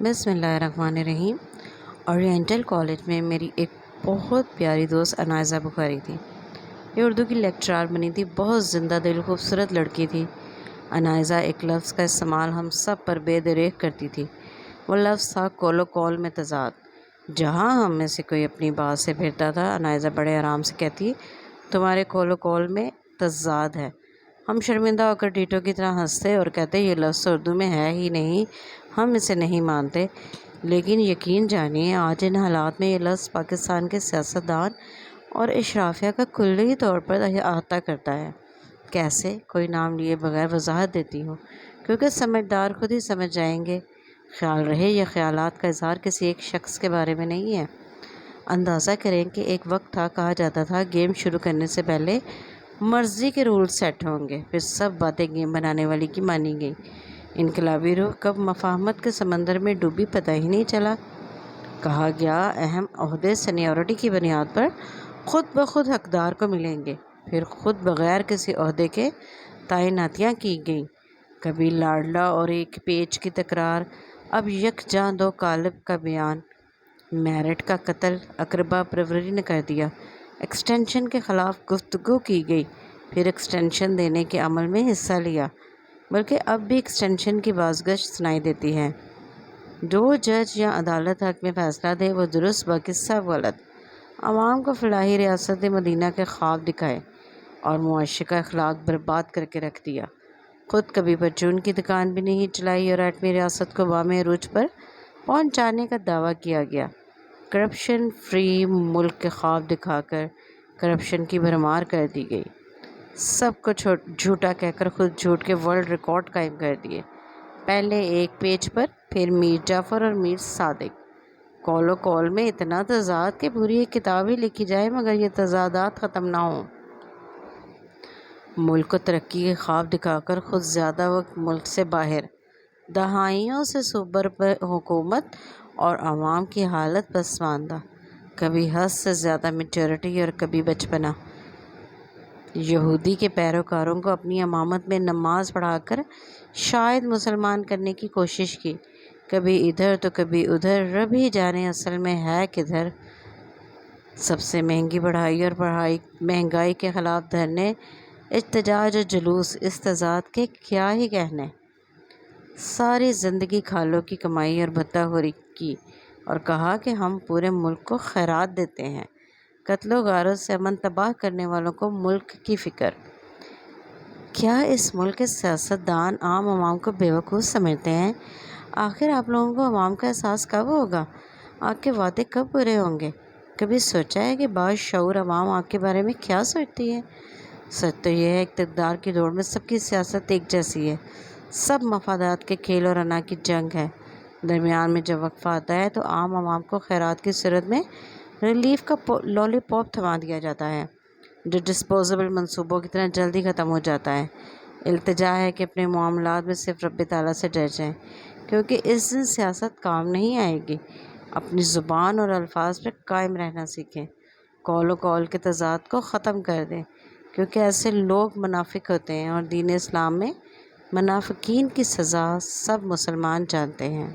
بسم اللہ الرحمن الرحیم۔ اورینٹل کالج میں میری ایک بہت پیاری دوست عنائزہ بخاری تھی۔ یہ اردو کی لیکچرار بنی تھی، بہت زندہ دل خوبصورت لڑکی تھی۔ عنائزہ ایک لفظ کا استعمال ہم سب پر بے دریغ کرتی تھی۔ وہ لفظ تھا کول و کول میں تضاد۔ جہاں ہم میں سے کوئی اپنی بات سے پھرتا تھا، عنائزہ بڑے آرام سے کہتی، تمہارے کول و کول میں تضاد ہے۔ ہم شرمندہ ہو کر ٹیٹوں کی طرح ہنستے اور کہتے یہ لفظ اردو میں ہے ہی نہیں، ہم اسے نہیں مانتے۔ لیکن یقین جانیے آج ان حالات میں یہ لفظ پاکستان کے سیاستدان اور اشرافیہ کا کلی طور پر احاطہ کرتا ہے۔ کیسے؟ کوئی نام لیے بغیر وضاحت دیتی ہوں، کیونکہ سمجھدار خود ہی سمجھ جائیں گے۔ خیال رہے یہ خیالات کا اظہار کسی ایک شخص کے بارے میں نہیں ہے۔ اندازہ کریں کہ ایک وقت تھا، کہا جاتا تھا گیم شروع کرنے سے پہلے مرضی کے رول سیٹ ہوں گے، پھر سب باتیں گیم بنانے والی کی مانی گئیں۔ انقلابی روح کب مفاہمت کے سمندر میں ڈوبی پتہ ہی نہیں چلا۔ کہا گیا اہم عہدے سینیورٹی کی بنیاد پر خود بخود حقدار کو ملیں گے، پھر خود بغیر کسی عہدے کے تعیناتیاں کی گئیں۔ کبھی لاڈلا اور ایک پیج کی تکرار، اب یکجاں دو قالب کا بیان۔ میرٹ کا قتل اقربا پروری نے کر دیا، ایکسٹینشن کے خلاف گفتگو کی گئی، پھر ایکسٹینشن دینے کے عمل میں حصہ لیا، بلکہ اب بھی ایکسٹینشن کی بازگشت سنائی دیتی ہے۔ جو جج یا عدالت حق میں فیصلہ دے وہ درست، باقی سب غلط۔ عوام کو فلاحی ریاست مدینہ کے خواب دکھائے اور معاشرے کا اخلاق برباد کر کے رکھ دیا۔ خود کبھی پرچون کی دکان بھی نہیں چلائی اور ایٹمی ریاست کو بام عروج پر پہنچانے کا دعویٰ کیا گیا۔ کرپشن فری ملک کے خواب دکھا کر کرپشن کی بھرمار کر دی گئی۔ سب کو جھوٹا کہہ کر خود جھوٹ کے ورلڈ ریکارڈ قائم کر دیے، پہلے ایک پیج پر، پھر میر جعفر اور میر صادق۔ کول و کول میں اتنا تضاد کہ پوری ایک کتاب ہی لکھی جائے مگر یہ تضادات ختم نہ ہوں۔ ملک کو ترقی کے خواب دکھا کر خود زیادہ وقت ملک سے باہر، دہائیوں سے صوبر پر حکومت اور عوام کی حالت پسماندہ، کبھی حد سے زیادہ میچورٹی اور کبھی بچپنا۔ یہودی کے پیروکاروں کو اپنی امامت میں نماز پڑھا کر شاید مسلمان کرنے کی کوشش کی، کبھی ادھر تو کبھی ادھر، رب ہی جانے اصل میں ہے کدھر۔ سب سے مہنگی پڑھائی اور مہنگائی کے خلاف دھرنے، احتجاج اور جلوس، اس تضاد کے کیا ہی کہنے۔ ساری زندگی کھالوں کی کمائی اور بھتہ خوری کی اور کہا کہ ہم پورے ملک کو خیرات دیتے ہیں۔ قتل و غارت سے امن تباہ کرنے والوں کو ملک کی فکر۔ کیا اس ملک کے سیاستدان عام عوام کو بیوقوف سمجھتے ہیں؟ آخر آپ لوگوں کو عوام کا احساس کب ہوگا؟ آپ کے وعدے کب پورے ہوں گے؟ کبھی سوچا ہے کہ باعث شعور عوام آپ کے بارے میں کیا سوچتی ہے؟ سچ تو یہ ہے اقتدار کی دوڑ میں سب کی سیاست ایک جیسی ہے، سب مفادات کے کھیل اور انا کی جنگ ہے۔ درمیان میں جب وقفہ آتا ہے تو عام عوام کو خیرات کی صورت میں ریلیف کا لولی پاپ تھما دیا جاتا ہے، جو ڈسپوزیبل منصوبوں کی طرح جلدی ختم ہو جاتا ہے۔ التجا ہے کہ اپنے معاملات میں صرف رب تعالیٰ سے ڈر جائیں، کیونکہ اس دن سیاست کام نہیں آئے گی۔ اپنی زبان اور الفاظ پر قائم رہنا سیکھیں، کول و کول کے تضاد کو ختم کر دیں، کیونکہ ایسے لوگ منافق ہوتے ہیں اور دین اسلام میں منافقین کی سزا سب مسلمان جانتے ہیں۔